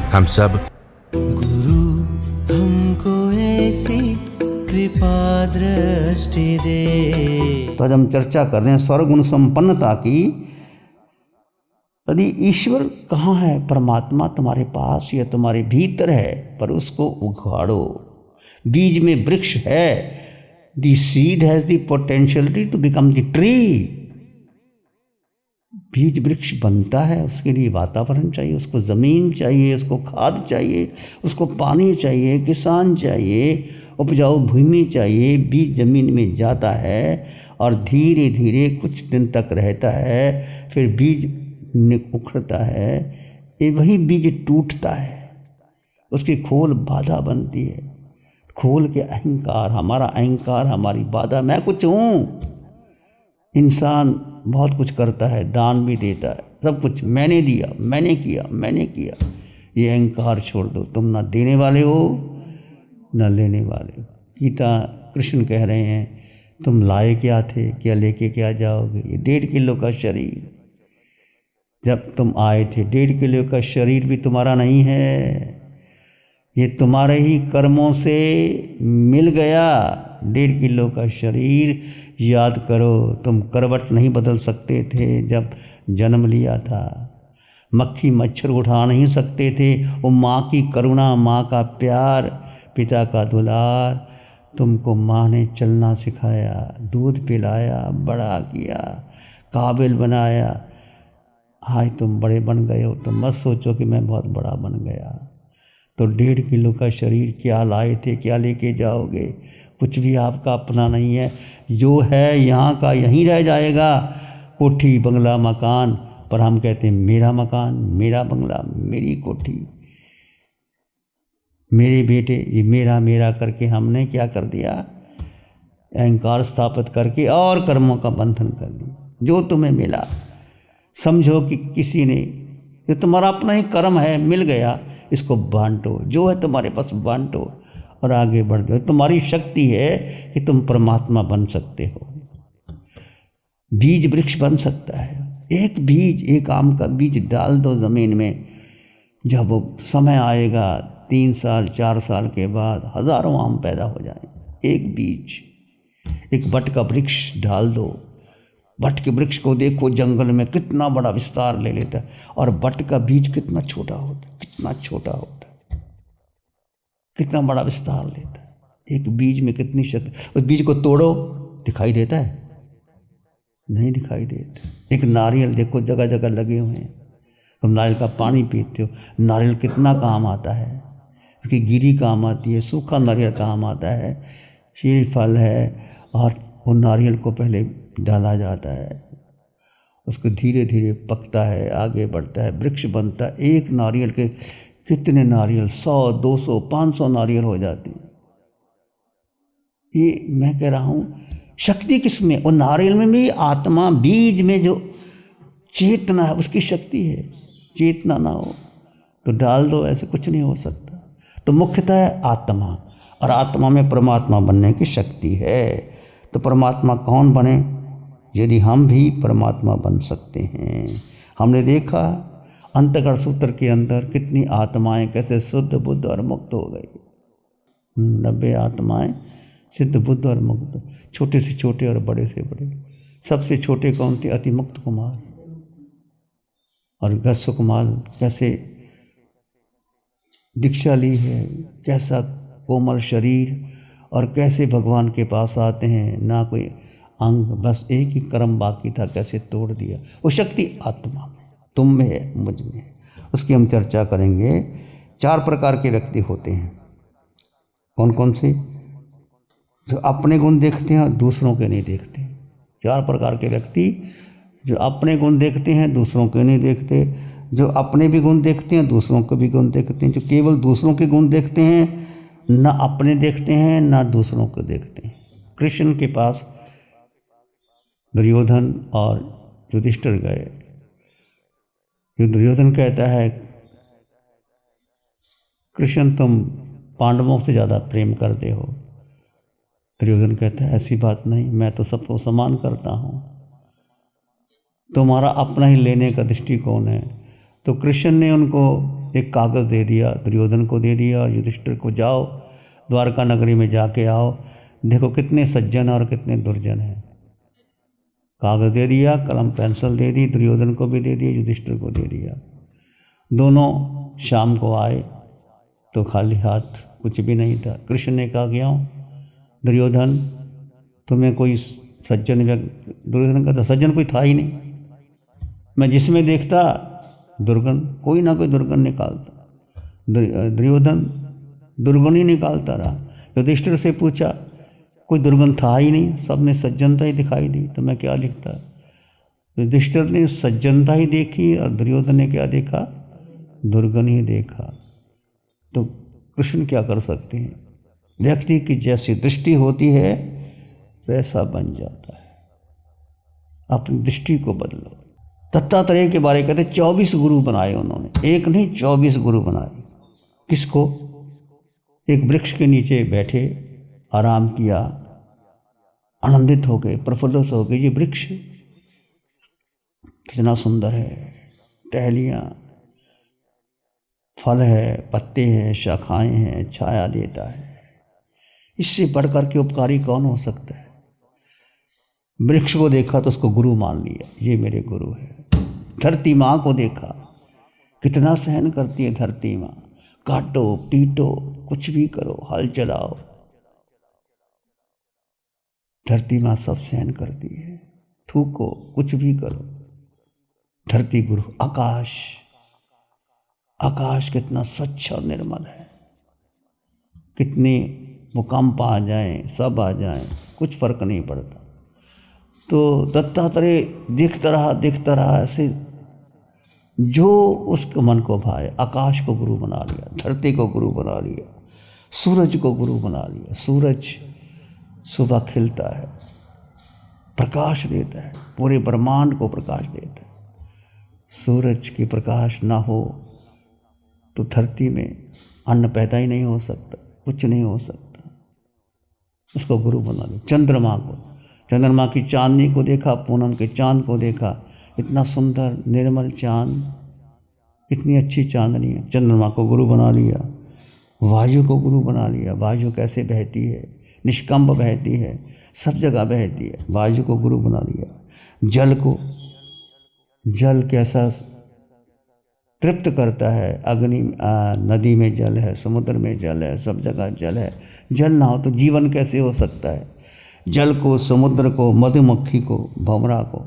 हम सब गुरु हमको ऐसी कृपा दृष्टि दे। तो आज हम चर्चा कर रहे हैं सर्वगुण संपन्नता की। यदि ईश्वर कहाँ है, परमात्मा तुम्हारे पास या तुम्हारे भीतर है, पर उसको उखाड़ो। बीज में वृक्ष है। The seed has the potentiality to become the tree. बीज वृक्ष बनता है, उसके लिए वातावरण चाहिए, उसको ज़मीन चाहिए, उसको खाद चाहिए, उसको पानी चाहिए, किसान चाहिए, उपजाऊ भूमि चाहिए। बीज ज़मीन में जाता है और धीरे धीरे कुछ दिन तक रहता है, फिर बीज उखड़ता है। ये वही बीज टूटता है, उसकी खोल बाधा बनती है। खोल के अहंकार, हमारा अहंकार हमारी बाधा। मैं कुछ हूँ। इंसान बहुत कुछ करता है, दान भी देता है, सब कुछ मैंने दिया, मैंने किया, मैंने किया। ये अहंकार छोड़ दो। तुम ना देने वाले हो ना लेने वाले हो। गीता कृष्ण कह रहे हैं, तुम लाए क्या थे, क्या लेके क्या जाओगे। ये 1.5 किलो का शरीर, जब तुम आए थे 1.5 किलो का शरीर भी तुम्हारा नहीं है। ये तुम्हारे ही कर्मों से मिल गया 1.5 किलो का शरीर। याद करो, तुम करवट नहीं बदल सकते थे जब जन्म लिया था। मक्खी मच्छर उठा नहीं सकते थे। वो माँ की करुणा, माँ का प्यार, पिता का दुलार। तुमको माँ ने चलना सिखाया, दूध पिलाया, बड़ा किया, काबिल बनाया। आज तुम बड़े बन गए हो। तुम मत सोचो कि मैं बहुत बड़ा बन गया। तो 1.5 किलो का शरीर क्या लाए थे, क्या लेके जाओगे। कुछ भी आपका अपना नहीं है। जो है यहाँ का यहीं रह जाएगा। कोठी बंगला मकान, पर हम कहते हैं मेरा मकान, मेरा बंगला, मेरी कोठी, मेरे बेटे। ये मेरा मेरा करके हमने क्या कर दिया, अहंकार स्थापित करके और कर्मों का बंधन कर दिया। जो तुम्हें मिला समझो कि किसी ने, ये तुम्हारा अपना ही कर्म है, मिल गया, इसको बांटो। जो है तुम्हारे पास बांटो और आगे बढ़ जाओ। तुम्हारी शक्ति है कि तुम परमात्मा बन सकते हो। बीज वृक्ष बन सकता है। एक बीज, एक आम का बीज डाल दो ज़मीन में, जब वो समय आएगा 3 साल 4 साल के बाद हज़ारों आम पैदा हो जाएं। एक बीज। एक बट का वृक्ष डाल दो। बट के वृक्ष को देखो, जंगल में कितना बड़ा विस्तार ले लेता है, और बट का बीज कितना छोटा होता है, कितना छोटा होता है, कितना बड़ा विस्तार लेता है। एक बीज में कितनी शक्ति। उस बीज को तोड़ो, दिखाई देता है? नहीं दिखाई देता। एक नारियल देखो, जगह जगह लगे हुए हैं। तुम नारियल का पानी पीते हो, नारियल कितना काम आता है। उसकी गिरी काम आती है, सूखा नारियल काम आता है, शीरी फल है। और वो नारियल को पहले डाला जाता है, उसको धीरे धीरे पकता है, आगे बढ़ता है, वृक्ष बनता है। एक नारियल के कितने नारियल, 100 200 500 नारियल हो जाती है। ये मैं कह रहा हूँ, शक्ति किसमें? और नारियल में भी आत्मा, बीज में जो चेतना है उसकी शक्ति है। चेतना ना हो तो डाल दो, ऐसे कुछ नहीं हो सकता। तो मुख्यतः है आत्मा, और आत्मा में परमात्मा बनने की शक्ति है। तो परमात्मा कौन बने? यदि हम भी परमात्मा बन सकते हैं। हमने देखा अंतःकरण सूत्र के अंदर कितनी आत्माएं कैसे शुद्ध बुद्ध और मुक्त हो गई। 90 आत्माएं सिद्ध बुद्ध और मुक्त, छोटे से छोटे और बड़े से बड़े। सबसे छोटे कौन थे? अति मुक्त कुमार। और गस्व कुमार कैसे दीक्षा ली है, कैसा कोमल शरीर, और कैसे भगवान के पास आते हैं। ना कोई अंग, बस एक ही कर्म बाकी था, कैसे तोड़ दिया। वो शक्ति आत्मा में, तुम में है, मुझ में है। उसकी हम चर्चा करेंगे। 4 प्रकार के व्यक्ति होते हैं। कौन कौन से? जो अपने गुण देखते हैं और दूसरों के नहीं देखते। 4 प्रकार के व्यक्ति, जो अपने गुण देखते हैं, दूसरों के नहीं देखते। जो अपने भी गुण देखते हैं, दूसरों के भी गुण देखते हैं। जो केवल दूसरों के गुण देखते हैं, ना अपने देखते हैं ना दूसरों को देखते हैं। कृष्ण के पास दुर्योधन और युधिष्ठिर गए। दुर्योधन कहता है, कृष्ण तुम पांडवों से ज़्यादा प्रेम करते हो। दुर्योधन कहता है, ऐसी बात नहीं, मैं तो सबको समान करता हूँ। तुम्हारा अपना ही लेने का दृष्टिकोण है। तो कृष्ण ने उनको एक कागज़ दे दिया, दुर्योधन को दे दिया और युधिष्ठिर को, जाओ द्वारका नगरी में जाके आओ, देखो कितने सज्जन और कितने दुर्जन हैं। कागज़ दे दिया, कलम पेंसिल दे दी, दुर्योधन को भी दे दिया, युधिष्ठिर को दे दिया। दोनों शाम को आए तो खाली हाथ, कुछ भी नहीं था। कृष्ण ने कहा, क्यों दुर्योधन, तुम्हें कोई सज्जन व्यक्ति? दुर्योधन का था, सज्जन कोई था ही नहीं, मैं जिसमें देखता दुर्गुण, कोई ना कोई दुर्गुण निकालता। दुर्योधन दुर्गुण ही निकालता रहा। युधिष्ठिर से पूछा, कोई दुर्गुण था ही नहीं, सब में सज्जनता ही दिखाई दी, तो मैं क्या लिखता? युधिष्ठिर ने सज्जनता ही देखी और दुर्योधन ने क्या देखा? दुर्गुण ही देखा। तो कृष्ण क्या कर सकते हैं? व्यक्ति की जैसी दृष्टि होती है वैसा बन जाता है। अपनी दृष्टि को बदलो। दत्तात्रेय के बारे में कहते 24 गुरु बनाए उन्होंने, एक नहीं 24 गुरु बनाए। किसको? एक वृक्ष के नीचे बैठे, आराम किया, आनंदित हो गए, प्रफुल्लित हो गए। ये वृक्ष कितना सुंदर है, टहलियाँ, फल है, पत्ते हैं, शाखाएं हैं, छाया देता है। इससे बढ़कर के उपकारी कौन हो सकता है? वृक्ष को देखा तो उसको गुरु मान लिया, ये मेरे गुरु है। धरती माँ को देखा, कितना सहन करती है धरती माँ, काटो पीटो कुछ भी करो, हल चलाओ, धरती माँ सब सहन करती है। थूको कुछ भी करो, धरती गुरु। आकाश, आकाश कितना स्वच्छ और निर्मल है, कितने भूकंप आ जाएं, सब आ जाएं, कुछ फर्क नहीं पड़ता। तो दत्तात्रेय देखता रहा ऐसे, जो उसके मन को भाए। आकाश को गुरु बना लिया, धरती को गुरु बना लिया, सूरज को गुरु बना लिया। सूरज सुबह खिलता है, प्रकाश देता है, पूरे ब्रह्मांड को प्रकाश देता है। सूरज की प्रकाश ना हो तो धरती में अन्न पैदा ही नहीं हो सकता, कुछ नहीं हो सकता। उसको गुरु बना लिया। चंद्रमा को, चंद्रमा की चांदनी को देखा, पूनम के चांद को देखा, इतना सुंदर निर्मल चांद, इतनी अच्छी चांदनी है, चंद्रमा को गुरु बना लिया। वायु को गुरु बना लिया, वायु कैसे बहती है, निष्कंप बहती है, सब जगह बहती है, वायु को गुरु बना लिया। जल को, जल कैसा तृप्त करता है, अग्नि, नदी में जल है, समुद्र में जल है, सब जगह जल है। जल ना हो तो जीवन कैसे हो सकता है? जल को, समुद्र को, मधुमक्खी को, भंवरा को।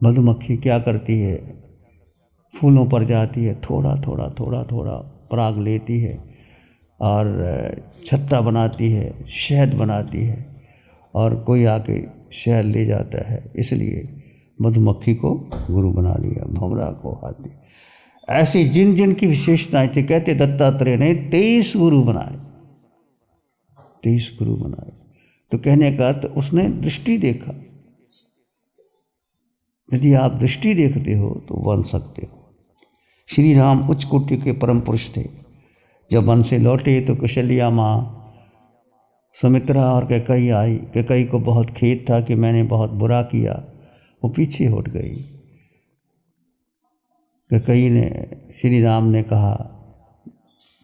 मधुमक्खी क्या करती है? फूलों पर जाती है, थोड़ा थोड़ा थोड़ा थोड़ा पराग लेती है और छत्ता बनाती है, शहद बनाती है, और कोई आके शहद ले जाता है। इसलिए मधुमक्खी को गुरु बना लिया, भंवरा को हाथी। ऐसे जिन जिन की विशेषताएं थी, कहते दत्तात्रेय ने 23 गुरु बनाए, 23 गुरु बनाए। तो कहने का अर्थ उसने दृष्टि देखा। यदि आप दृष्टि देखते हो तो बन सकते हो। श्री राम उच्च कोटि के परम पुरुष थे। जब वन से लौटे तो कौशल्या माँ, सुमित्रा और कैकेयी आई। कैकेयी को बहुत खेद था कि मैंने बहुत बुरा किया, वो पीछे हट गई। कैकेयी ने, श्री राम ने कहा,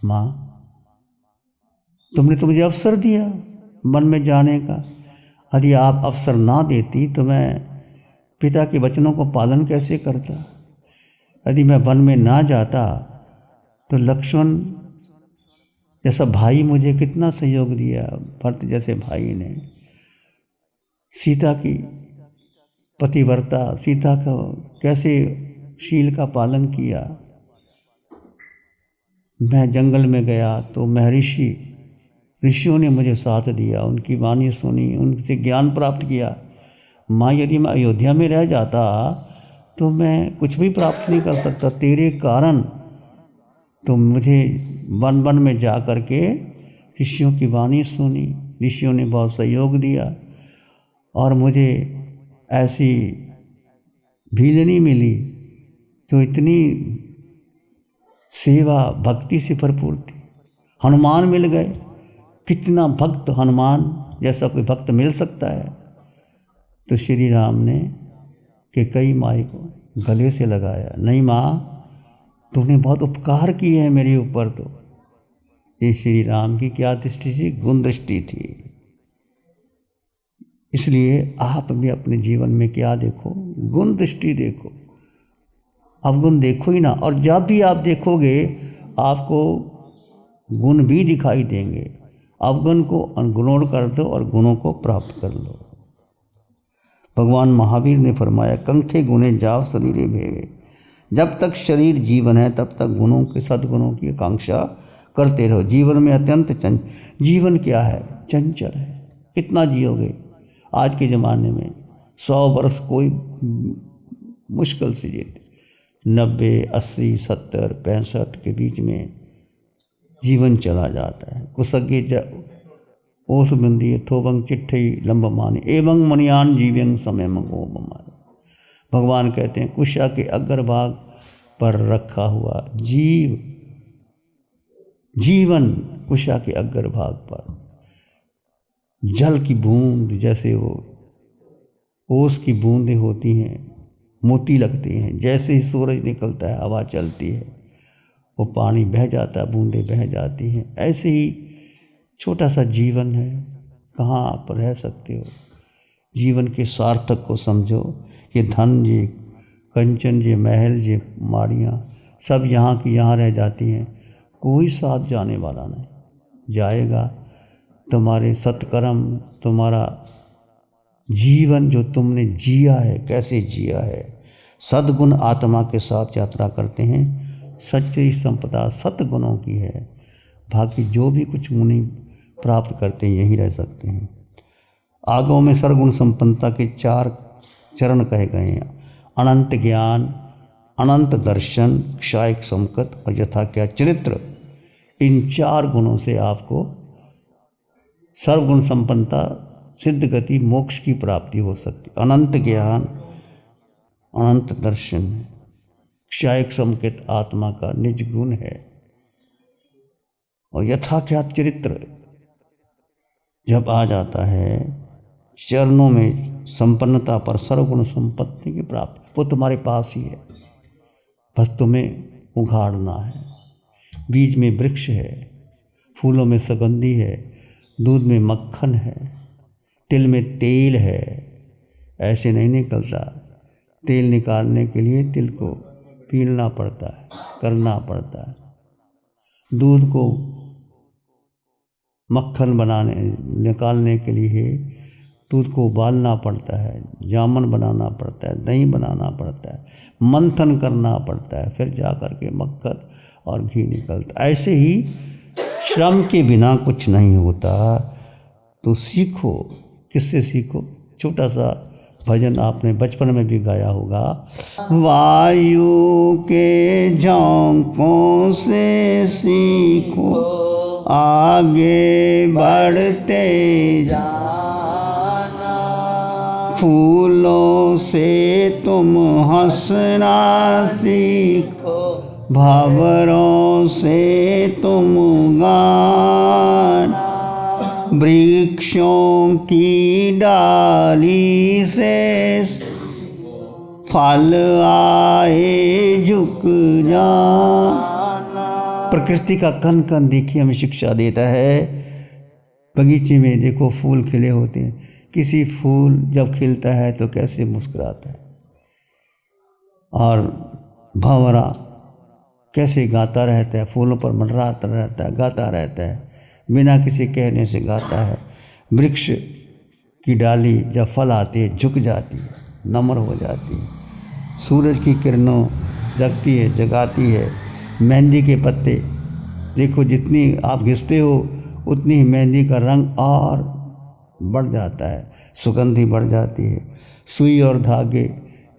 माँ तुमने तो मुझे अवसर दिया वन में जाने का, यदि आप अवसर ना देती तो मैं पिता के वचनों को पालन कैसे करता? यदि मैं वन में ना जाता तो लक्ष्मण जैसा भाई मुझे कितना सहयोग दिया, भरत जैसे भाई ने। सीता की पतिव्रता, सीता का कैसे शील का पालन किया। मैं जंगल में गया तो ऋषियों ने मुझे साथ दिया, उनकी वाणी सुनी, उनसे ज्ञान प्राप्त किया। माँ यदि मैं अयोध्या में रह जाता तो मैं कुछ भी प्राप्त नहीं कर सकता। तेरे कारण तो मुझे वन वन में जा कर के ऋषियों की वाणी सुनी, ऋषियों ने बहुत सहयोग दिया और मुझे ऐसी भीलनी मिली जो इतनी सेवा भक्ति से भरपूर थी। हनुमान मिल गए, कितना भक्त, हनुमान जैसा कोई भक्त मिल सकता है। तो श्री राम ने कैकेयी माई को गले से लगाया, नहीं माँ तूने बहुत उपकार किए हैं मेरे ऊपर। तो ये श्री राम की क्या दृष्टि थी? गुण दृष्टि थी। इसलिए आप भी अपने जीवन में क्या देखो? गुण दृष्टि देखो, अवगुण देखो ही ना। और जब भी आप देखोगे आपको गुण भी दिखाई देंगे। अवगुण को अनुगुण कर दो और गुणों को प्राप्त कर लो। भगवान महावीर ने फरमाया, कंठे गुणे जाव शरीरे भेवे। जब तक शरीर जीवन है तब तक गुणों के सद्गुणों की आकांक्षा करते रहो। जीवन में अत्यंत जीवन क्या है? चंचल है। कितना जियोगे? आज के ज़माने में 100 वर्ष कोई मुश्किल से जीते, 90, 80, 70, 65 के बीच में जीवन चला जाता है। कुसगे ओस बिंदी थोबंग चिट्ठी लंबमानी एवं मनियान जीव्यंग समय मंगो बमाए। भगवान कहते हैं कुशा के अग्रभाग पर रखा हुआ जीवन कुशा के अग्रभाग पर जल की बूंद जैसे वो ओस की बूंदें होती हैं, मोती लगते हैं। जैसे ही सूरज निकलता है, हवा चलती है, वो पानी बह जाता है, बूंदें बह जाती हैं। ऐसे ही छोटा सा जीवन है। कहाँ आप रह सकते हो? जीवन के सार्थक को समझो। ये धन, ये कंचन, ये महल, ये माड़ियाँ सब यहाँ की यहाँ रह जाती हैं। कोई साथ जाने वाला नहीं। जाएगा तुम्हारे सत्कर्म, तुम्हारा जीवन जो तुमने जिया है, कैसे जिया है। सद्गुण आत्मा के साथ यात्रा करते हैं। सच्ची संपदा सद्गुणों की है। बाकी जो भी कुछ मुनि प्राप्त करते हैं यही रह सकते हैं। आगमों में सर्वगुण संपन्नता के 4 चरण कहे गए हैं। अनंत ज्ञान, अनंत दर्शन, क्षायक समकत और यथा क्या चरित्र। इन 4 गुणों से आपको सर्वगुण संपन्नता, सिद्ध गति, मोक्ष की प्राप्ति हो सकती। अनंत ज्ञान, अनंत दर्शन, क्षायक समकित आत्मा का निज गुण है और यथाख्यात चरित्र जब आ जाता है। चरणों में संपन्नता पर सर्वगुण संपत्ति की प्राप्ति, वो तुम्हारे पास ही है, बस तुम्हें उघाड़ना है। बीज में वृक्ष है, फूलों में सुगंधी है, दूध में मक्खन है, तिल में तेल है। ऐसे नहीं निकलता। तेल निकालने के लिए तिल को पीलना पड़ता है, करना पड़ता है। दूध को मक्खन निकालने के लिए दूध को उबालना पड़ता है, जामुन बनाना पड़ता है, दही बनाना पड़ता है, मंथन करना पड़ता है, फिर जा कर के मक्खन और घी निकलता। ऐसे ही श्रम के बिना कुछ नहीं होता। तो सीखो। किससे सीखो? छोटा सा भजन आपने बचपन में भी गाया होगा। वायु के झोंकों से सीखो, आगे बढ़ते जाना। फूलों से तुम हंसना सीखो, भंवरों से तुम गाना। वृक्षों की डाली से फल आए झुक जाना। प्रकृति का कण कण देखिए हमें शिक्षा देता है। बगीचे में देखो फूल खिले होते हैं। किसी फूल जब खिलता है तो कैसे मुस्कुराता है, और भंवरा कैसे गाता रहता है, फूलों पर मंडराता रहता है, गाता रहता है, बिना किसी कहने से गाता है। वृक्ष की डाली जब फल आती है झुक जाती है, नम्र हो जाती है। सूरज की किरणों जगती है, जगाती है। मेहंदी के पत्ते देखो, जितनी आप घिसते हो उतनी ही मेहंदी का रंग और बढ़ जाता है, सुगंधी बढ़ जाती है। सुई और धागे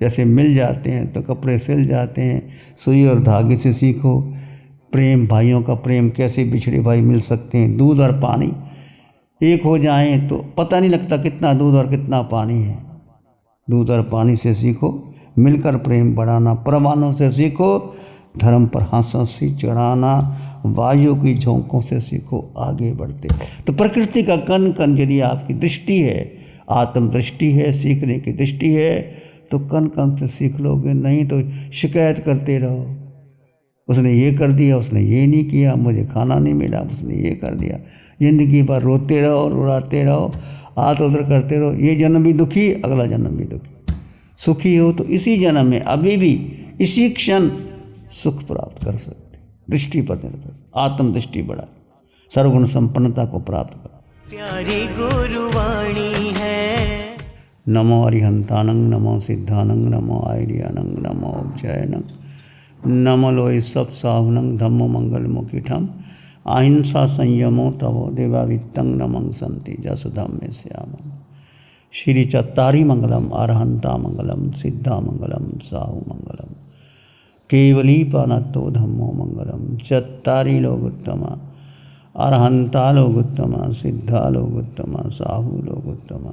जैसे मिल जाते हैं तो कपड़े सिल जाते हैं। सुई और धागे से सीखो। प्रेम, भाइयों का प्रेम, कैसे बिछड़े भाई मिल सकते हैं। दूध और पानी एक हो जाएं तो पता नहीं लगता कितना दूध और कितना पानी है। दूध और पानी से सीखो मिलकर प्रेम बढ़ाना। परमाणु से सीखो धर्म पर हंसी चढ़ाना। वायु की झोंकों से सीखो आगे बढ़ते। तो प्रकृति का कण कण यदि आपकी दृष्टि है, आत्म दृष्टि है, सीखने की दृष्टि है, तो कण कण से सीख लोगे। नहीं तो शिकायत करते रहो, उसने ये कर दिया, उसने ये नहीं किया, मुझे खाना नहीं मिला, उसने ये कर दिया। ज़िंदगी भर रोते रहो, रुलाते रहो, हाथ उधर करते रहो। ये जन्म भी दुखी, अगला जन्म भी दुखी। सुखी हो तो इसी जन्म में, अभी भी इसी क्षण सुख प्राप्त कर सकते। दृष्टि पर निर्भर, आत्म दृष्टि बढ़ाए, सर्वगुण संपन्नता को प्राप्त करो। प्यारी गुरुवाणी है। नमो अरिहंतानंग, नमो सिद्धानंग, नमो आयरियानंग, नमो उपजयनंग, नमो लोय सब साहुनंग, धम्मो मंगल मुखिठम, अहिंसा संयमो तवो देवावित्तंग नमं संति जस धम्मे श्यामं। श्री चत्तारी मंगलम, अरहंता मंगलम, सिद्धा मंगलम, साहु मंगलम, केवली पानत्तो धम्मो मंगलम। चत्तारी लोगोत्तमा, अरहंता लोगोत्तमा, सिद्धा लोगोत्तमा, साहु लोगोत्तमा,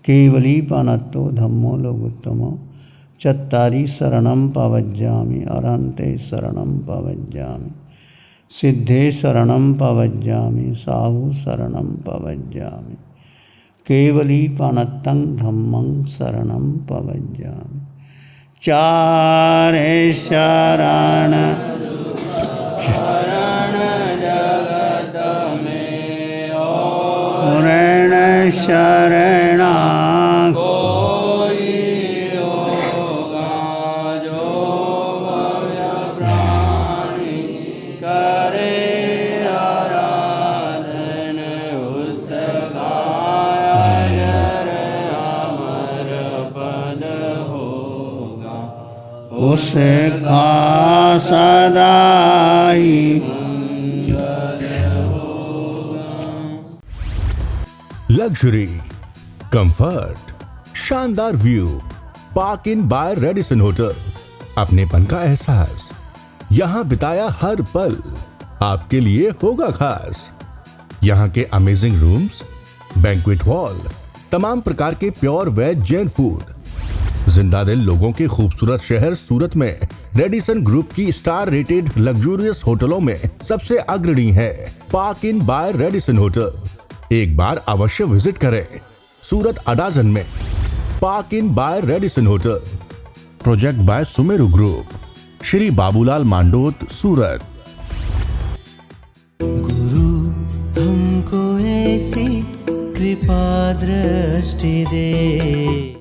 केवली पानत्तो धम्मो लोगोत्तमो। चत्तारी शरणं पवज्जामि, अरहन्ते शरणं पवज्जामि, सिद्धे शरणं पवज्जामि, साहु शरणं पवज्जामि, केवली पानत्तं धम्मं शरणं पवज्जामि। चारे शरण जगत में शरणा उसका सदाई। लग्जरी, कंफर्ट, शानदार view, park inn by Radisson hotel. अपनेपन का एहसास, यहाँ बिताया हर पल आपके लिए होगा खास। यहाँ के अमेजिंग रूम्स, बैंक्वेट हॉल, तमाम प्रकार के प्योर वेज जैन फूड। जिंदा दिल लोगों के खूबसूरत शहर सूरत में रेडिसन ग्रुप की स्टार रेटेड लग्जूरियस होटलों में सबसे अग्रणी है park inn by Radisson hotel. एक बार अवश्य विजिट करें। सूरत अडाजन में park inn by Radisson hotel, project by Sumeru group, Shri Babulal Mandot, Surat. गुरु हमको ऐसी कृपा दृष्टि दे।